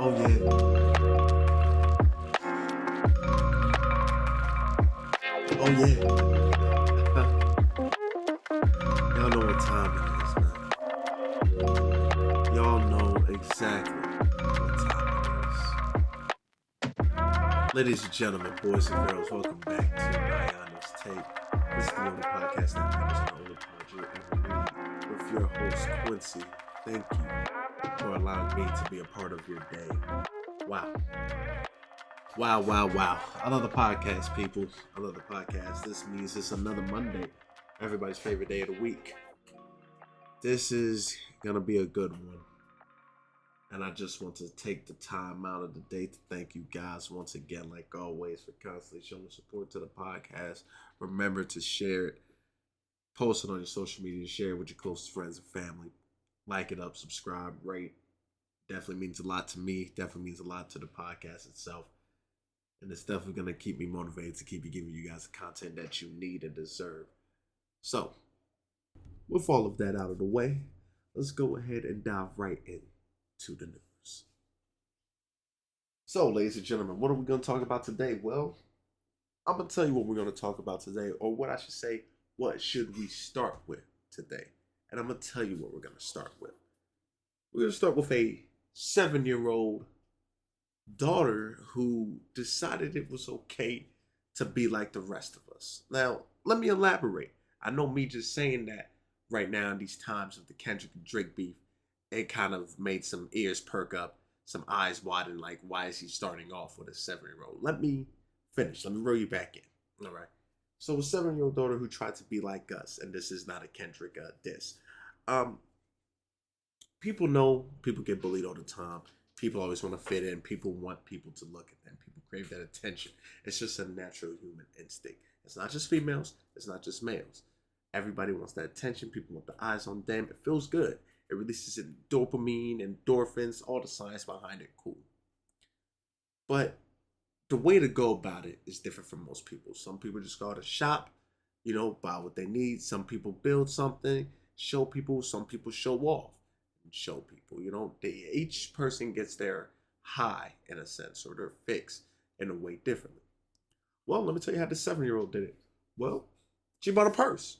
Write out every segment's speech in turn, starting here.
Oh yeah. Oh yeah. Y'all know what time it is, man. Y'all know exactly what time it is. Ladies and gentlemen, boys and girls, welcome back to Diana's Tape. This is the only podcast that covers an only pod you'll ever need. With your host, Quincy. Thank you for allowing me to be a part of your day. Wow. Wow, wow, wow. Another podcast, people. Another podcast. This means it's another Monday. Everybody's favorite day of the week. This is going to be a good one. And I just want to take the time out of the day to thank you guys once again, like always, for constantly showing support to the podcast. Remember to share it. Post it on your social media. Share it with your closest friends and family. Like it up, subscribe, rate. Definitely means a lot to me. Definitely means a lot to the podcast itself. And it's definitely going to keep me motivated to keep giving you guys the content that you need and deserve. So, with all of that out of the way, let's go ahead and dive right into the news. So, ladies and gentlemen, what are we going to talk about today? Well, I'm going to tell you what we're going to talk about today, or what I should say, what should we start with today? And I'm going to tell you what we're going to start with. We're going to start with a 7-year-old daughter who decided it was okay to be like the rest of us. Now, let me elaborate. I know me just saying that right now in these times of the Kendrick and Drake beef, it kind of made some ears perk up, some eyes widen, like, why is he starting off with a 7-year-old? Let me finish. Let me roll you back in. All right. So a 7-year-old daughter who tried to be like us, and this is not a Kendrick diss. People know people get bullied all the time. People always want to fit in. People want people to look at them. People crave that attention. It's just a natural human instinct. It's not just females. It's not just males. Everybody wants that attention. People want the eyes on them. It feels good. It releases dopamine, endorphins, all the science behind it. Cool. But the way to go about it is different from most people. Some people just go to shop, buy what they need. Some people build something, show people. Some people show off. Show people, each person gets their high in a sense, or their fix in a way differently. Well, let me tell you how the 7-year-old did it. Well, she bought a purse.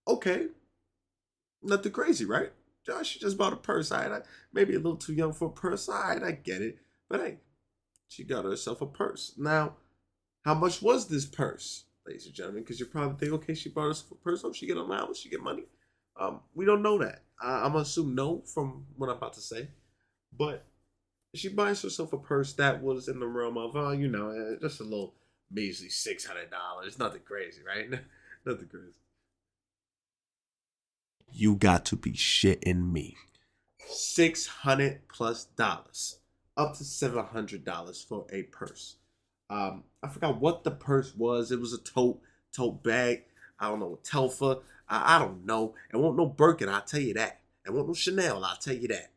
Okay, nothing crazy, right? She just bought a purse. Maybe a little too young for a purse. I get it, but hey, she got herself a purse. Now, how much was this purse, ladies and gentlemen? Because you're probably thinking, okay, she bought herself a purse. Oh, she get allowance, she get money. We don't know that. I'm gonna assume no from what I'm about to say, but she buys herself a purse that was in the realm of, just a little measly $600. Nothing crazy, right? Nothing crazy. You got to be shitting me. $600+ up to $700 for a purse. I forgot what the purse was. It was a tote bag. I don't know, a Telfa. I don't know. It won't no Birkin, I'll tell you that. It won't no Chanel, I'll tell you that.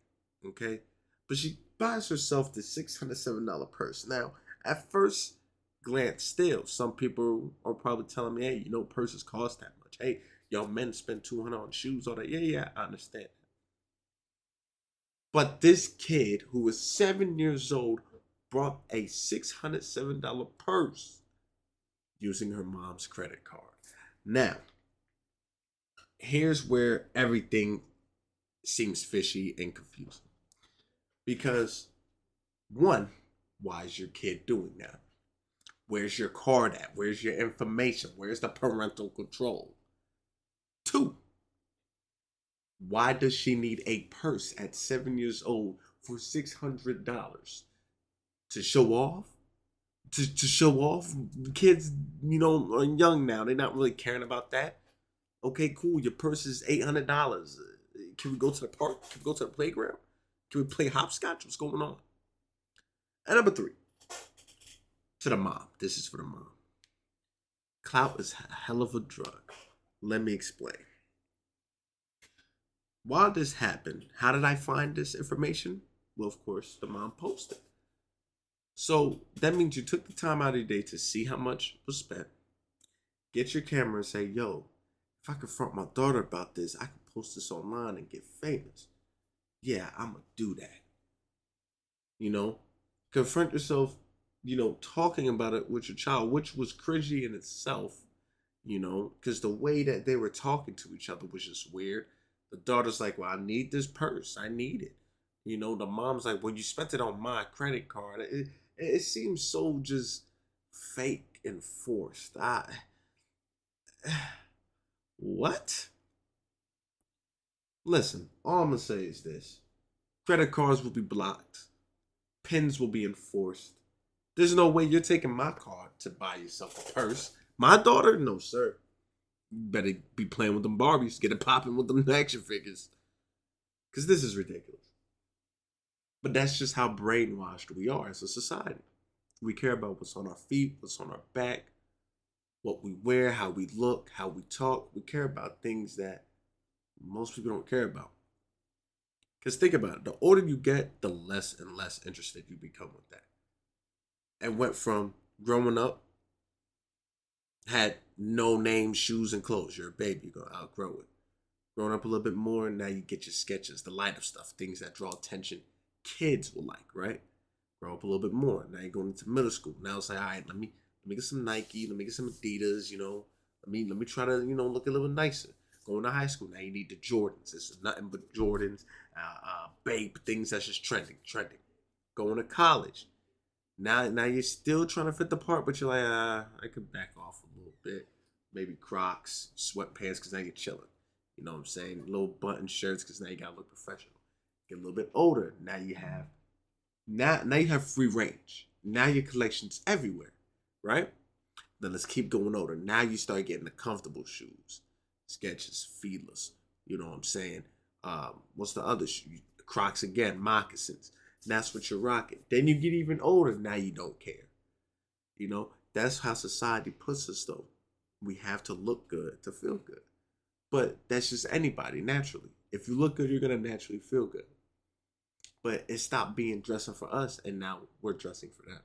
Okay? But she buys herself this $607 purse. Now, at first glance, still, some people are probably telling me, hey, purses cost that much. Hey, y'all men spend $200 on shoes, all that. Yeah, I understand. But this kid who was 7 years old brought a $607 purse using her mom's credit card. Now, here's where everything seems fishy and confusing. Because, one, why is your kid doing that? Where's your card at? Where's your information? Where's the parental control? Two, why does she need a purse at 7 years old for $600? To show off? To show off? Kids, are young now. They're not really caring about that. Okay, cool. Your purse is $800. Can we go to the park? Can we go to the playground? Can we play hopscotch? What's going on? And number three, to the mom. This is for the mom. Clout is a hell of a drug. Let me explain. While this happened, how did I find this information? Well, of course, the mom posted. So that means you took the time out of your day to see how much was spent. Get your camera and say, yo, if I confront my daughter about this, I can post this online and get famous. Yeah, I'm going to do that. You know, confront yourself, talking about it with your child, which was cringy in itself, because the way that they were talking to each other was just weird. The daughter's like, well, I need this purse. I need it. The mom's like, well, you spent it on my credit card. It seems so just fake and forced. What? Listen, all I'm going to say is this: credit cards will be blocked, pins will be enforced. There's no way you're taking my card to buy yourself a purse. My daughter? No, sir. You better be playing with them Barbies. Get it popping with them action figures. Because this is ridiculous. But that's just how brainwashed we are as a society. We care about what's on our feet, what's on our back, what we wear, how we look, how we talk. We care about things that most people don't care about. Because think about it, the older you get, the less and less interested you become with that. And went from growing up, had no name shoes and clothes. You're a baby, you're gonna outgrow it. Growing up a little bit more, now you get your sketches, the light of stuff, things that draw attention. Kids will like, right? Grow up a little bit more. Now you're going into middle school. Now it's like, all right, let me get some Nike, let me get some Adidas, let me try to, look a little nicer. Going to high school, now you need the Jordans. It's nothing but Jordans, Bape, things that's just trending. Going to college, now you're still trying to fit the part, but you're like, I could back off a little bit. Maybe Crocs, sweatpants, because now you're chilling. You know what I'm saying? Little button shirts, because now you gotta look professional. Get a little bit older. Now you have free range. Now your collection's everywhere, right? Then let's keep going older. Now you start getting the comfortable shoes, Skechers, Feelers. You know what I'm saying? What's the other shoe? Crocs again, moccasins. That's what you're rocking. Then you get even older. Now you don't care. That's how society puts us, though. We have to look good to feel good. But that's just anybody, naturally. If you look good, you're going to naturally feel good. But it stopped being dressing for us, and now we're dressing for them.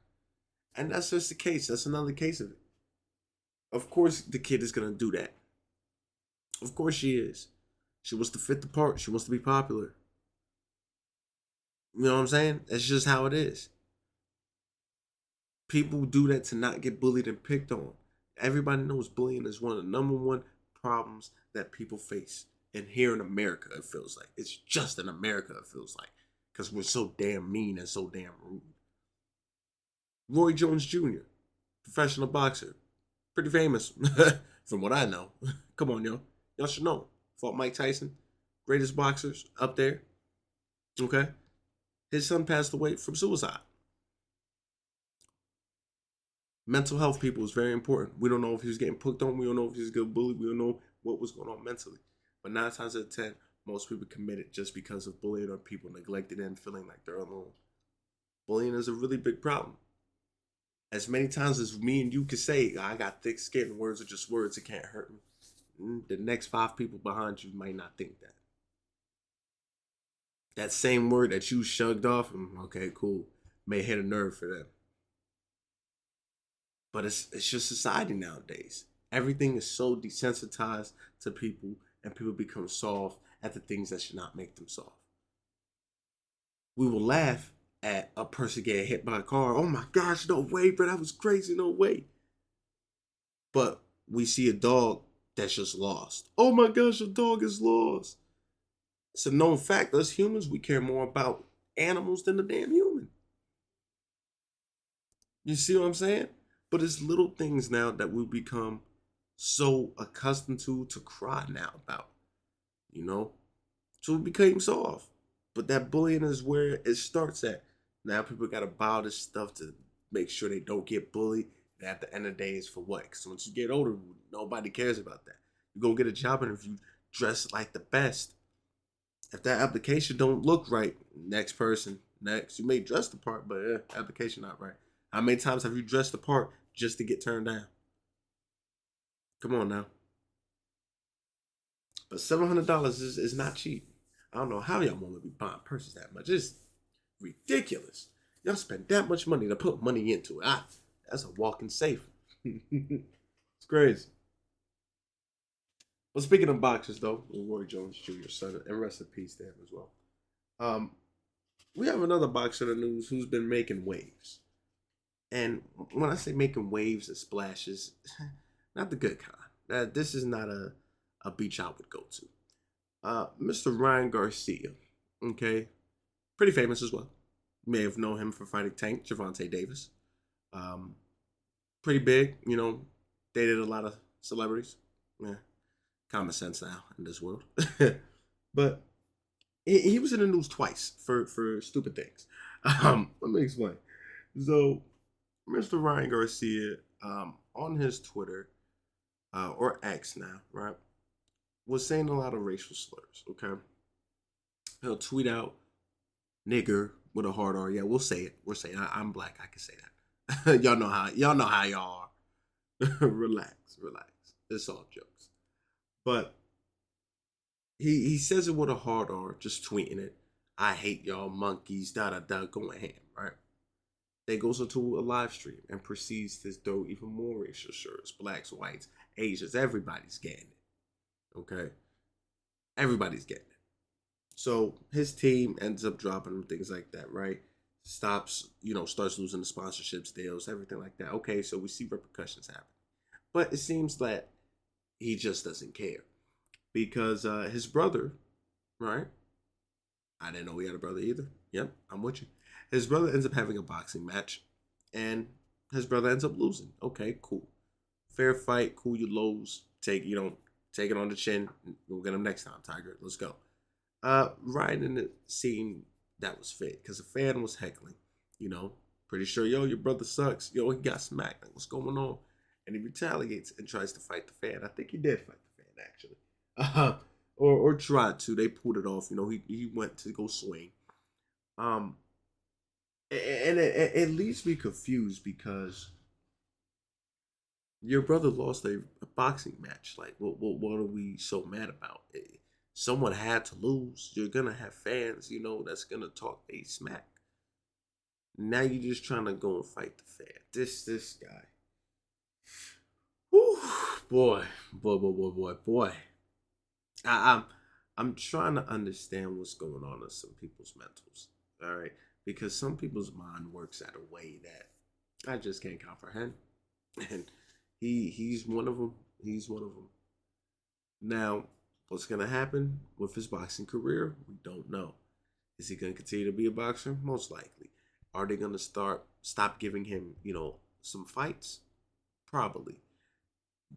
And that's just the case. That's another case of it. Of course, the kid is going to do that. Of course, she is. She wants to fit the part. She wants to be popular. You know what I'm saying? That's just how it is. People do that to not get bullied and picked on. Everybody knows bullying is one of the number one problems that people face. And here in America, it feels like. It's just in America, it feels like. Because we're so damn mean and so damn rude. Roy Jones Jr., professional boxer. Pretty famous, from what I know. Come on, yo. Y'all should know. Fought Mike Tyson. Greatest boxers up there. Okay? His son passed away from suicide. Mental health, people, is very important. We don't know if he was getting poked on. We don't know if he was getting bullied. We don't know what was going on mentally. But 9 times out of 10, most people commit it just because of bullying or people neglected and feeling like they're alone. Bullying is a really big problem. As many times as me and you can say, I got thick skin, words are just words, it can't hurt me. The next 5 people behind you might not think that. That same word that you shrugged off, okay, cool, may hit a nerve for them. But it's just society nowadays. Everything is so desensitized to people, and people become soft at the things that should not make them soft. We will laugh at a person getting hit by a car. Oh my gosh, no way, bro, that was crazy, no way. But we see a dog that's just lost. Oh my gosh, a dog is lost. It's a known fact. Us humans, we care more about animals than the damn human. You see what I'm saying? But it's little things now that we become so accustomed to cry now about, you know? So we became soft. But that bullying is where it starts at. Now people got to buy this stuff to make sure they don't get bullied. And at the end of the day, it's for what? Because once you get older, nobody cares about that. You go get a job interview, dress like the best. If that application don't look right, next person, next. You may dress the part, but application not right. How many times have you dressed the part just to get turned down? Come on now. But $700 is not cheap. I don't know how y'all want to be buying purses that much. It's ridiculous. Y'all spend that much money to put money into it. That's a walking safe. It's crazy. Well, speaking of boxers, though, Roy Jones Jr.'s son, and rest in peace to him as well. Um, we have another boxer in the news who's been making waves. And when I say making waves and splashes, not the good kind. This is not a beach I would go to. Mr. Ryan Garcia, okay, pretty famous as well. You may have known him for fighting Tank Javante Davis. Um, Pretty big, dated a lot of celebrities. Yeah, common sense now in this world. But he was in the news twice for stupid things. Let me explain. So, Mr. Ryan Garcia, on his Twitter, or X now, right, was saying a lot of racial slurs. Okay, he'll tweet out "nigger" with a hard R. Yeah, we'll say it. We're saying I'm black. I can say that. Y'all know how y'all are. Relax, relax. It's all jokes. But he says it with a hard R, just tweeting it. I hate y'all monkeys, da da da, going ham, right? Then goes into a live stream and proceeds to throw even more racial shirts, blacks, whites, Asians, everybody's getting it. Okay? Everybody's getting it. So his team ends up dropping things like that, right? Stops, starts losing the sponsorships, deals, everything like that. Okay, so we see repercussions happen. But it seems that he just doesn't care. Because his brother, right? I didn't know he had a brother either. Yep, I'm with you. His brother ends up having a boxing match, and his brother ends up losing. Okay, cool. Fair fight, cool. You lose. Take it on the chin. We'll get him next time, Tiger. Let's go. Ryan in the scene that was fit because a fan was heckling. You know, pretty sure, yo, your brother sucks. Yo, he got smacked. Like, what's going on? And he retaliates and tries to fight the fan. I think he did fight the fan actually, or tried to. They pulled it off. He went to go swing. Um, and it leaves me confused because your brother lost a boxing match. Like, what are we so mad about? Someone had to lose. You're gonna have fans, that's gonna talk a smack. Now you're just trying to go and fight the fan. This guy. Whew, boy. I'm trying to understand what's going on in some people's mentals. All right, because some people's mind works at a way that I just can't comprehend, and he's one of them. He's one of them. Now, what's gonna happen with his boxing career? We don't know. Is he gonna continue to be a boxer? Most likely. Are they gonna stop giving him, some fights? Probably.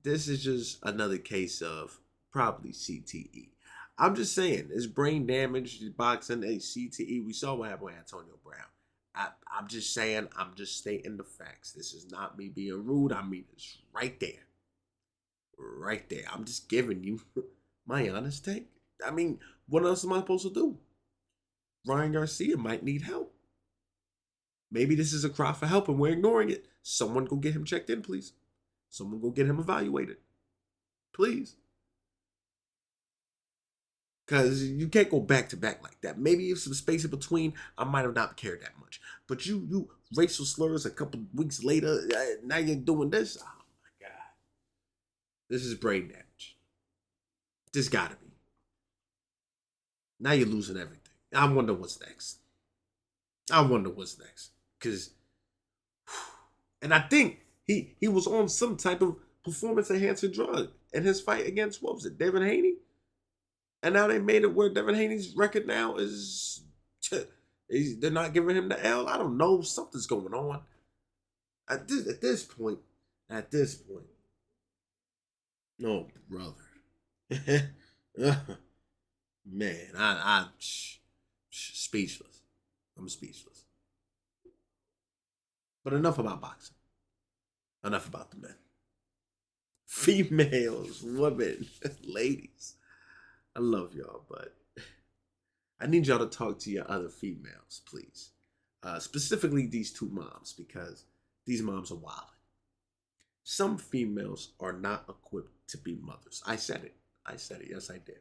This is just another case of probably CTE. I'm just saying, it's brain damage, boxing, CTE. We saw what happened with Antonio Brown. I'm just saying, I'm just stating the facts. This is not me being rude. I mean, it's right there. Right there. I'm just giving you my honest take. I mean, what else am I supposed to do? Ryan Garcia might need help. Maybe this is a cry for help and we're ignoring it. Someone go get him checked in, please. Someone go get him evaluated. Please. Because you can't go back to back like that. Maybe if some space in between, I might have not cared that much. But you racial slurs a couple weeks later, now you're doing this. Oh my God. This is brain damage. This gotta be. Now you're losing everything. I wonder what's next. I wonder what's next. Because, and I think he was on some type of performance enhancing drug in his fight against, what was it, Devin Haney? And now they made it where Devin Haney's record now is, they're not giving him the L. I don't know. Something's going on. At this point, no, brother. Man, I'm speechless. I'm speechless. But enough about boxing. Enough about the men. Females, women, ladies. I love y'all, but I need y'all to talk to your other females, please. Specifically, these two moms, because these moms are wild. Some females are not equipped to be mothers. I said it. I said it. Yes, I did.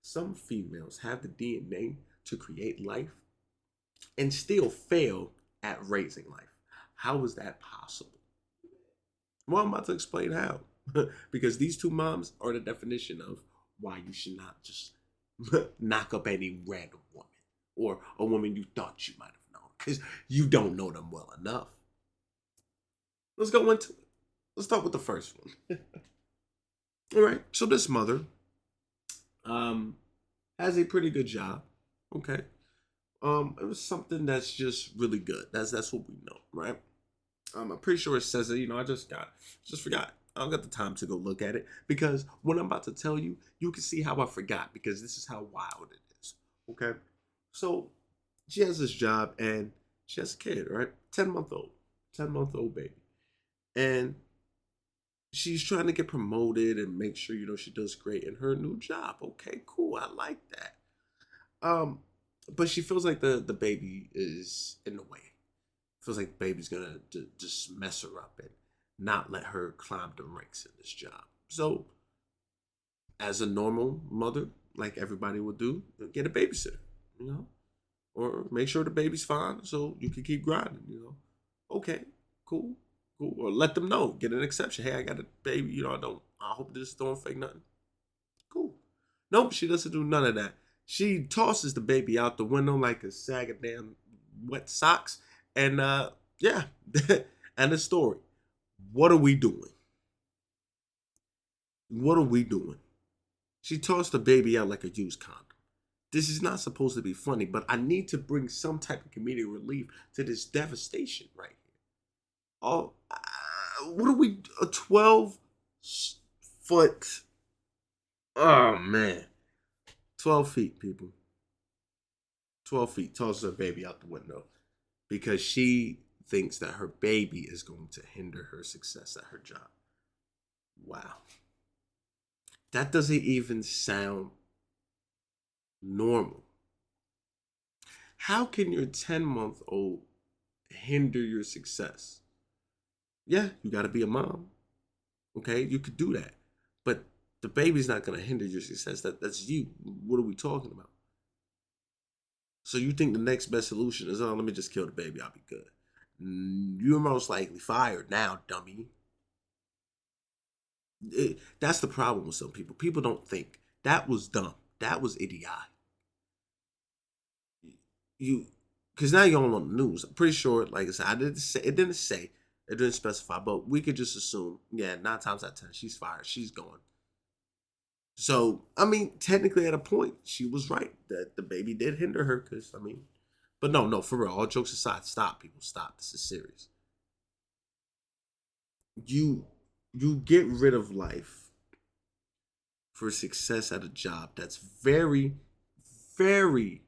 Some females have the DNA to create life and still fail at raising life. How is that possible? Well, I'm about to explain how. Because these two moms are the definition of why you should not just knock up any random woman or a woman you thought you might have known because you don't know them well enough. Let's go into it. Let's start with the first one. All right. So this mother um, has a pretty good job. Okay. It was something that's just really good. That's what we know, right? I'm pretty sure it says it. I just forgot. I don't got the time to go look at it because what I'm about to tell you, you can see how I forgot because this is how wild it is. Okay, so she has this job and she has a kid, right? 10-month old baby, and she's trying to get promoted and make sure she does great in her new job. Okay, cool. I like that. But she feels like the baby is in the way. Feels like the baby's gonna just mess her up and not let her climb the ranks in this job. So, as a normal mother, like everybody would do, get a babysitter, or make sure the baby's fine so you can keep grinding. Okay, cool, cool. Or let them know, get an exception. Hey, I got a baby. I hope this don't fake nothing. Cool. Nope, she doesn't do none of that. She tosses the baby out the window like a sack of damn wet socks. And yeah, and the story. What are we doing? What are we doing? She tossed the baby out like a used condom. This is not supposed to be funny, but I need to bring some type of comedic relief to this devastation right here. Oh, what are we? A 12-foot. Oh man, 12 feet, people. 12 feet tosses her baby out the window because she thinks that her baby is going to hinder her success at her job. Wow. That doesn't even sound normal. How can your 10-month-old hinder your success? Yeah, you got to be a mom. Okay, you could do that. But the baby's not going to hinder your success. That's you. What are we talking about? So you think the next best solution is, let me just kill the baby, I'll be good. You're most likely fired now, dummy. That's the problem with some people. People don't think. That was dumb. That was idiotic. Because now you're on the news. I'm pretty sure, like I said, it didn't specify, but we could just assume, yeah, 9 times out of 10, she's fired. She's gone. So, technically at a point, she was right that the baby did hinder her but no, for real, all jokes aside, stop, people, stop. This is serious. You get rid of life for success at a job that's very, very,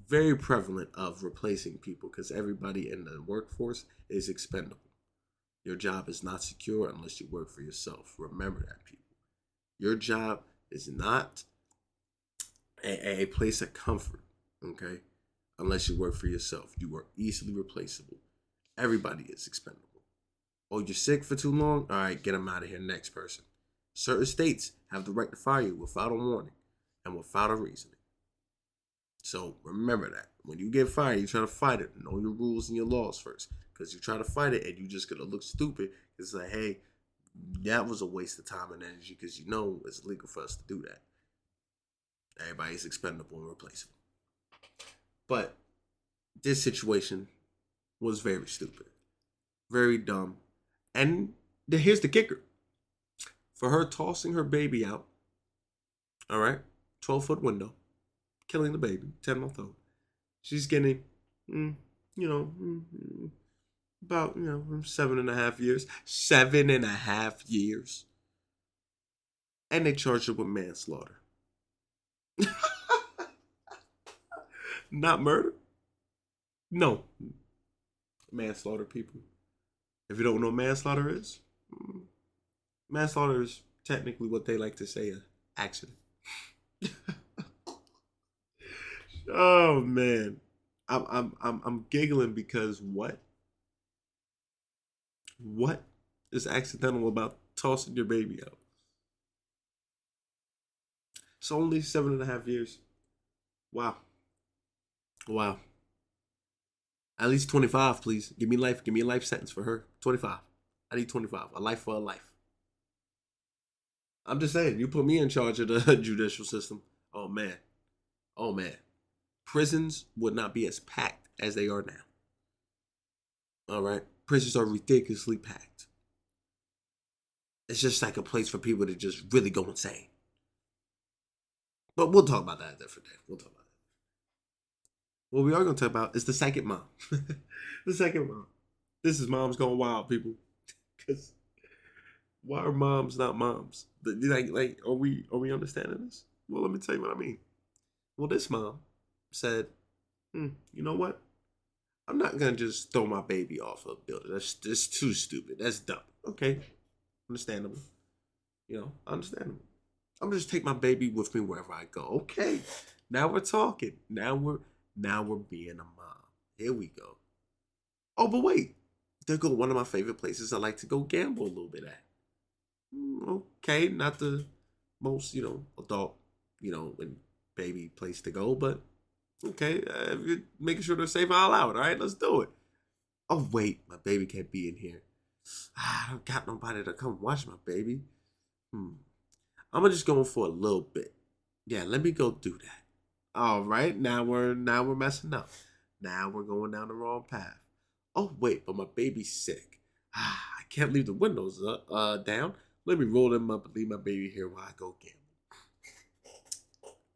very prevalent of replacing people because everybody in the workforce is expendable. Your job is not secure unless you work for yourself. Remember that, people. Your job is not a place of comfort, okay? Unless you work for yourself. You are easily replaceable. Everybody is expendable. Oh, you're sick for too long? All right, get them out of here. Next person. Certain states have the right to fire you without a warning and without a reasoning. So remember that. When you get fired, you try to fight it. Know your rules and your laws first. Because you try to fight it and you're just going to look stupid. It's like, hey, that was a waste of time and energy because it's illegal for us to do that. Everybody's expendable and replaceable. But this situation was very stupid, very dumb. And here's the kicker. For her tossing her baby out, all right, 12-foot window, killing the baby, 10-month-old, she's getting, about, 7.5 years. 7.5 years. And they charged her with manslaughter. Not murder? No. Manslaughter, people. If you don't know what manslaughter is, manslaughter is technically what they like to say an accident. Oh man. I'm giggling because what? What is accidental about tossing your baby out? It's only 7.5 years. Wow. Wow. At least 25, please. Give me life. Give me a life sentence for her. 25. I need 25. A life for a life. I'm just saying, you put me in charge of the judicial system. Oh man. Oh man. prisons would not be as packed as they are now. All right, prisons are ridiculously packed. It's just like a place for people to just really go insane. But we'll talk about that a different day. We'll talk about that. What we are going to talk about is the second mom. The second mom. This is moms going wild, people. Because why are moms not moms? Like, are we understanding this? Well, let me tell you what I mean. Well, this mom said, you know what? I'm not gonna just throw my baby off a building. That's too stupid. That's dumb. Okay, understandable. Understandable. I'm gonna just take my baby with me wherever I go. Okay, now we're talking. Now we're being a mom. Here we go. Oh, but wait, there go one of my favorite places I like to go gamble a little bit at. Okay, not the most adult and baby place to go, but okay, you're making sure they're safe all out. All right, let's do it. Oh wait, my baby can't be in here. I don't got nobody to come watch my baby. I'm gonna just go for a little bit. Yeah, let me go do that. All right, now we're messing up. Now we're going down the wrong path. Oh wait, but my baby's sick. I can't leave the windows down. Let me roll them up and leave my baby here while I go gamble.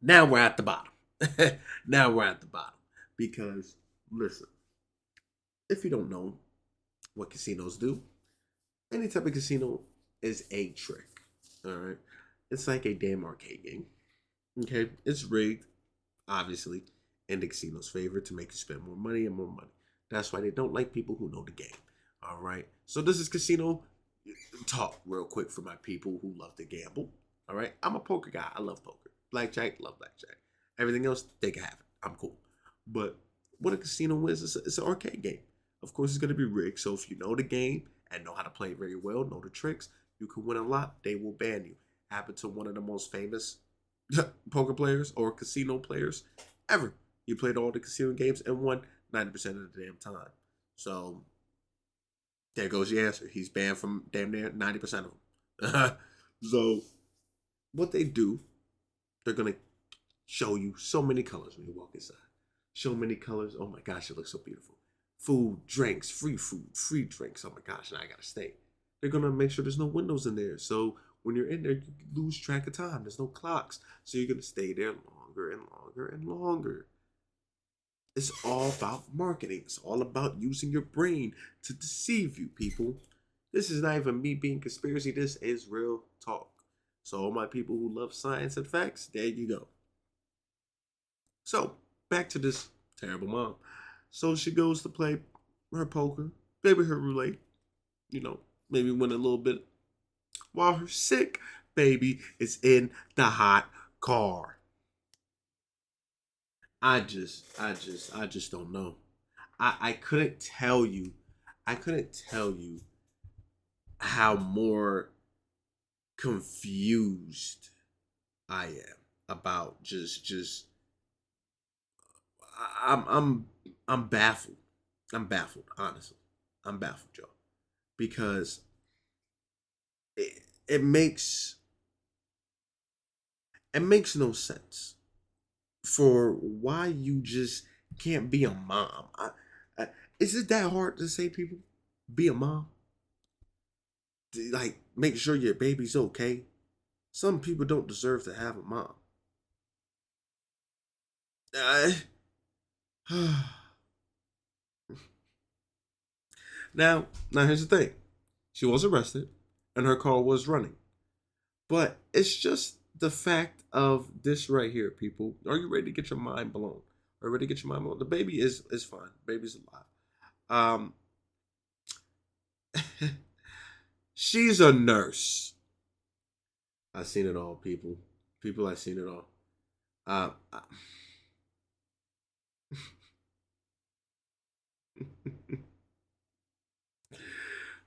Now we're at the bottom. Now we're at the bottom. Because, listen, if you don't know what casinos do, any type of casino is a trick. All right? It's like a damn arcade game. Okay? It's rigged, obviously, in the casino's favor to make you spend more money and more money. That's why they don't like people who know the game. All right? So this is casino talk real quick for my people who love to gamble. All right? I'm a poker guy. I love poker. Blackjack, love blackjack. Everything else, they can have it. I'm cool. But what a casino is, it's an arcade game. Of course, it's going to be rigged. So if you know the game and know how to play it very well, know the tricks, you can win a lot. They will ban you. Happened to one of the most famous poker players or casino players ever. He played all the casino games and won 90% of the damn time. So there goes your answer. He's banned from damn near 90% of them. So what they do, they're going to show you so many colors when you walk inside. So many colors. Oh my gosh, it looks so beautiful. Food, food, free drinks. Oh my gosh, now I gotta stay. They're gonna make sure there's no windows in there. So when you're in there, you lose track of time. There's no clocks. So you're gonna stay there longer and longer and longer. It's all about marketing. It's all about using your brain to deceive you, people. This is not even me being conspiracy. This is real talk. So all my people who love science and facts, there you go. So, back to this terrible mom. So she goes to play her poker, maybe her roulette, maybe win a little bit. While her sick baby is in the hot car. I just don't know. I couldn't tell you. I couldn't tell you how more confused I am about just I'm baffled. I'm baffled, honestly. I'm baffled, Joe. Because it makes no sense for why you just can't be a mom. Is it that hard to say, people? Be a mom? Like, make sure your baby's okay. Some people don't deserve to have a mom. Uh, now here's the thing. She was arrested and her car was running. But it's just the fact of this right here, people. Are you ready to get your mind blown? Are you ready to get your mind blown? The baby is fine. Baby's alive. She's a nurse. I've seen it all, people. People, I've seen it all. Uh,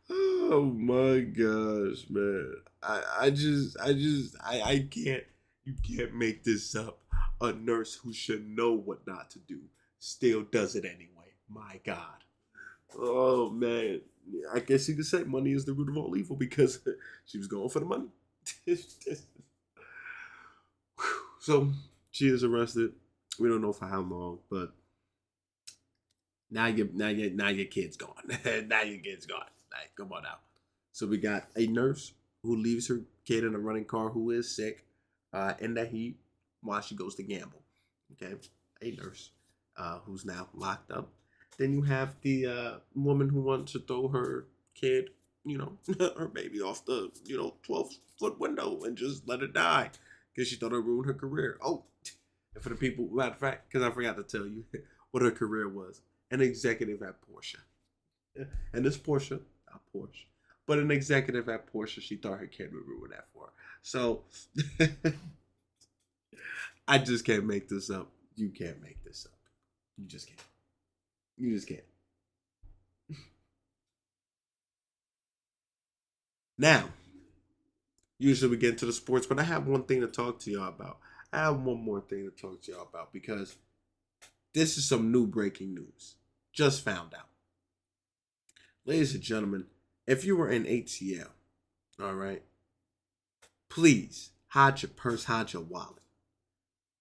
oh my gosh, man. I can't, you can't make this up. A nurse who should know what not to do still does it anyway. My God. Oh man. I guess you could say money is the root of all evil because she was going for the money. So she is arrested. We don't know for how long, but now your kid's gone. Now your kid's gone. Like, come on out. So we got a nurse who leaves her kid in a running car who is sick, in the heat while she goes to gamble. Okay, a nurse who's now locked up. Then you have the woman who wants to throw her kid, her baby off the 12-foot window and just let her die because she thought it would ruin her career. Oh, and for the people, matter of fact, because I forgot to tell you what her career was, an executive at Porsche. And this Porsche, not Porsche, but an executive at Porsche, she thought her kid would ruin that for her. So I just can't make this up. You can't make this up. You just can't. You just can't. Now, usually we get into the sports, but I have one thing to talk to y'all about. I have one more thing to talk to y'all about because this is some new breaking news. Just found out. Ladies and gentlemen, if you were in ATL, all right, please hide your purse, hide your wallet.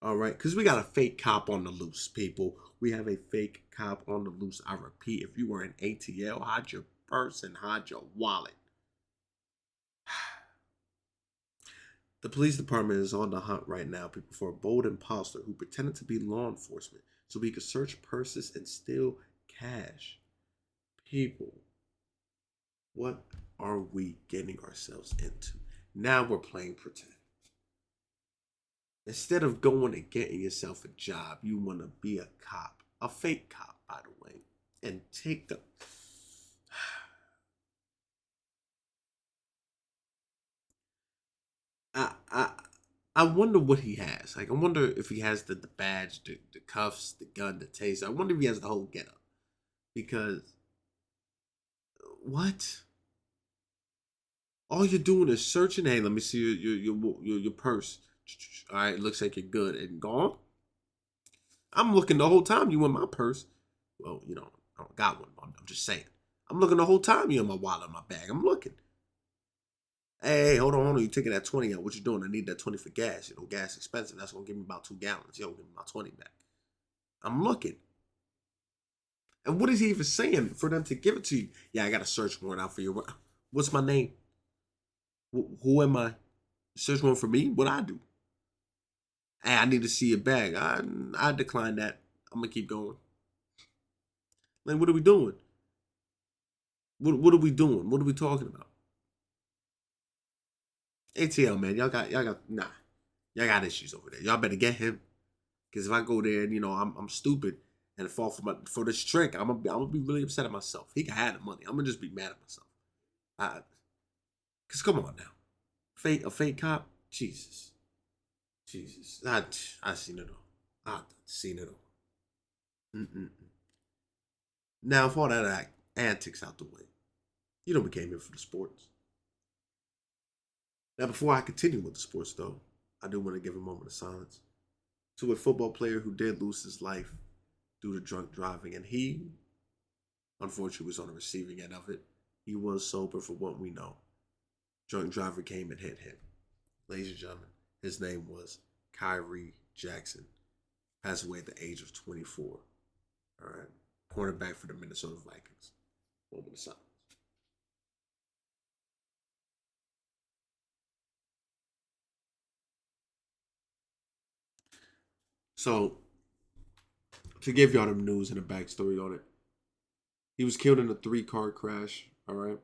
All right, because we got a fake cop on the loose, people. We have a fake cop on the loose. I repeat, if you were in ATL, hide your purse and hide your wallet. The police department is on the hunt right now, people, for a bold imposter who pretended to be law enforcement so he could search purses and steal cash. People, what are we getting ourselves into? Now we're playing pretend. Instead of going and getting yourself a job, you want to be a cop, a fake cop, by the way, and take the. I I I wonder what he has. Like, I wonder if he has the badge, the cuffs, the gun, the taser. I wonder if he has the whole getup. Because what? All you're doing is searching. Hey, let me see your purse. All right, looks like you're good and gone. I'm looking the whole time you in my purse. Well, I don't got one. I'm just saying. I'm looking the whole time you in my wallet, in my bag. I'm looking. Hey, hold on. You taking that 20 out. What you doing? I need that 20 for gas. Gas expensive. That's going to give me about 2 gallons. Give me my 20 back. I'm looking. And what is he even saying for them to give it to you? Yeah, I got a search warrant out for you. What's my name? Who am I? Search warrant for me? What I do? Hey, I need to see your bag. I decline that. I'm going to keep going. Like, what are we doing? What are we doing? What are we talking about? ATL, man, nah. Y'all got issues over there. Y'all better get him. Because if I go there and I'm stupid and fall for this trick, I'm gonna be really upset at myself. He can have the money. I'm gonna just be mad at myself. Cause come on now, a fake cop, Jesus, Jesus. I seen it all. I seen it all. Mm-mm. Now, if all that antics out the way, we came here for the sports. Now, before I continue with the sports, though, I do want to give a moment of silence to a football player who did lose his life due to drunk driving, and he, unfortunately, was on the receiving end of it. He was sober, for what we know. Drunk driver came and hit him. Ladies and gentlemen, his name was Kyrie Jackson. Passed away at the age of 24. All right, cornerback for the Minnesota Vikings. Moment of silence. So, to give y'all the news and the backstory on it, he was killed in a 3-car crash, all right,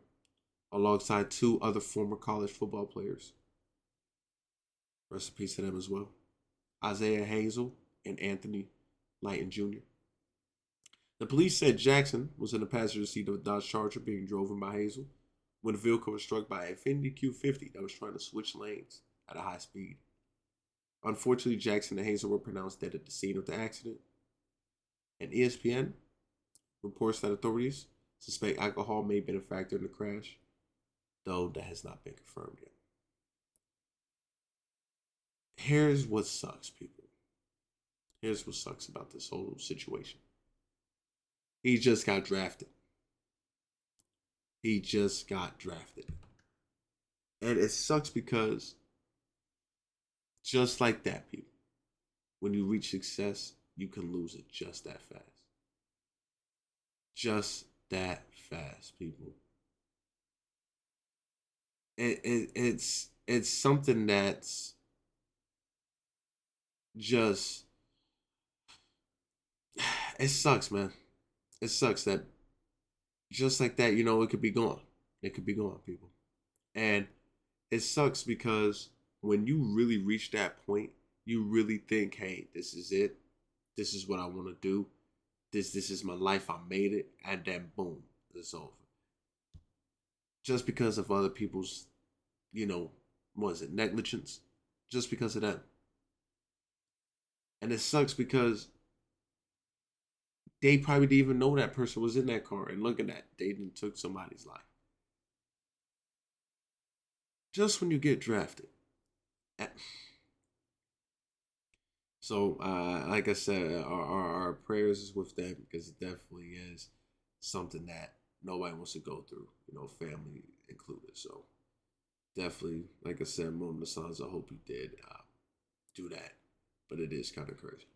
alongside 2 other former college football players. Rest in peace to them as well. Isaiah Hazel and Anthony Lighton Jr. The police said Jackson was in the passenger seat of a Dodge Charger being driven by Hazel when the vehicle was struck by a Infiniti Q50 that was trying to switch lanes at a high speed. Unfortunately, Jackson and Hazel were pronounced dead at the scene of the accident. And ESPN reports that authorities suspect alcohol may have been a factor in the crash, though that has not been confirmed yet. Here's what sucks, people. Here's what sucks about this whole situation. He just got drafted. He just got drafted. And it sucks because just like that, people, when you reach success, you can lose it just that fast. Just that fast, people. It's something that's just it sucks, man. It sucks that just like that, it could be gone. It could be gone, people. And it sucks because when you really reach that point, you really think, hey, this is it. This is what I want to do. This is my life. I made it. And then boom, it's over. Just because of other people's, was it negligence? Just because of them. And it sucks because they probably didn't even know that person was in that car. And look at that. They didn't took somebody's life. Just when you get drafted. So, like I said, our prayers is with them because it definitely is something that nobody wants to go through, family included. So, definitely, like I said, Moon the Sons, I hope you did do that. But it is kind of crazy.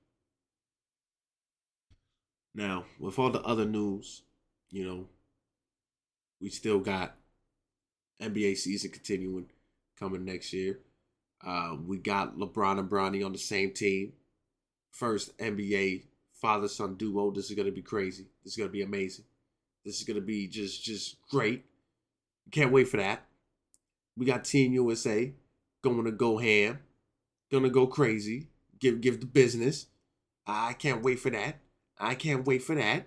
Now, with all the other news, we still got NBA season continuing coming next year. We got LeBron and Bronny on the same team. First NBA father-son duo. This is gonna be crazy. This is gonna be amazing. This is gonna be just great. Can't wait for that. We got Team USA going to go ham, gonna go crazy, give the business. I can't wait for that. I can't wait for that.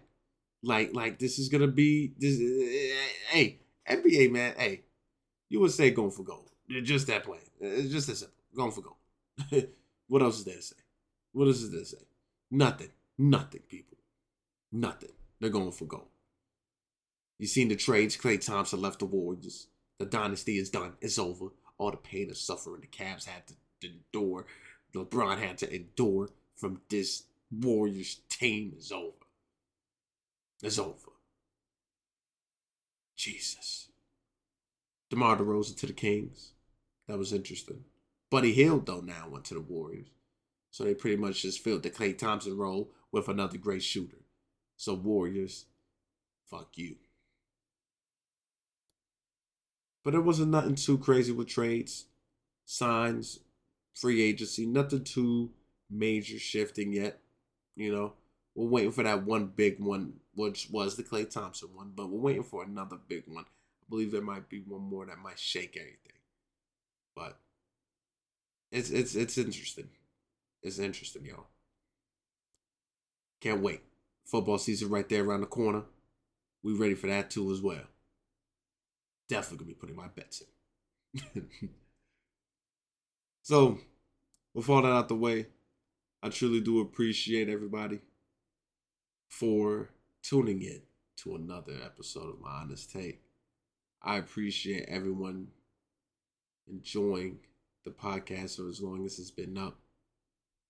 Like this is gonna be this. Hey, NBA man. Hey, USA going for gold. Just that plain. It's just that simple. Going for gold. What else is there to say? What else is there to say? Nothing. Nothing, people. Nothing. They're going for gold. You seen the trades. Klay Thompson left the Warriors. The dynasty is done. It's over. All the pain and suffering the Cavs had to endure, LeBron had to endure from this Warriors team is over. It's over. Jesus. DeMar DeRozan to the Kings. That was interesting. Buddy Hield, though, now went to the Warriors. So they pretty much just filled the Klay Thompson role with another great shooter. So Warriors, fuck you. But it wasn't nothing too crazy with trades, signs, free agency, nothing too major shifting yet. We're waiting for that one big one, which was the Klay Thompson one, but we're waiting for another big one. I believe there might be one more that might shake everything. But it's interesting. It's interesting, y'all. Can't wait. Football season right there around the corner. We ready for that too as well. Definitely gonna be putting my bets in. So, with all that out the way, I truly do appreciate everybody for tuning in to another episode of My Honest Take. I appreciate everyone enjoying the podcast for as long as it's been up.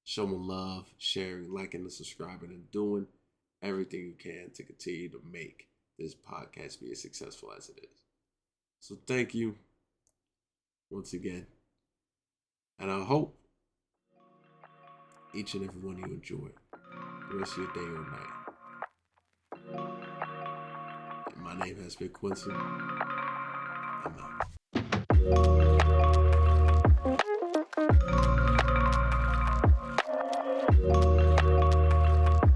Showing love, sharing, liking, and subscribing, and doing everything you can to continue to make this podcast be as successful as it is. So thank you once again. And I hope each and every one of you enjoy the rest of your day or night. And my name has been Quincy. I'm out.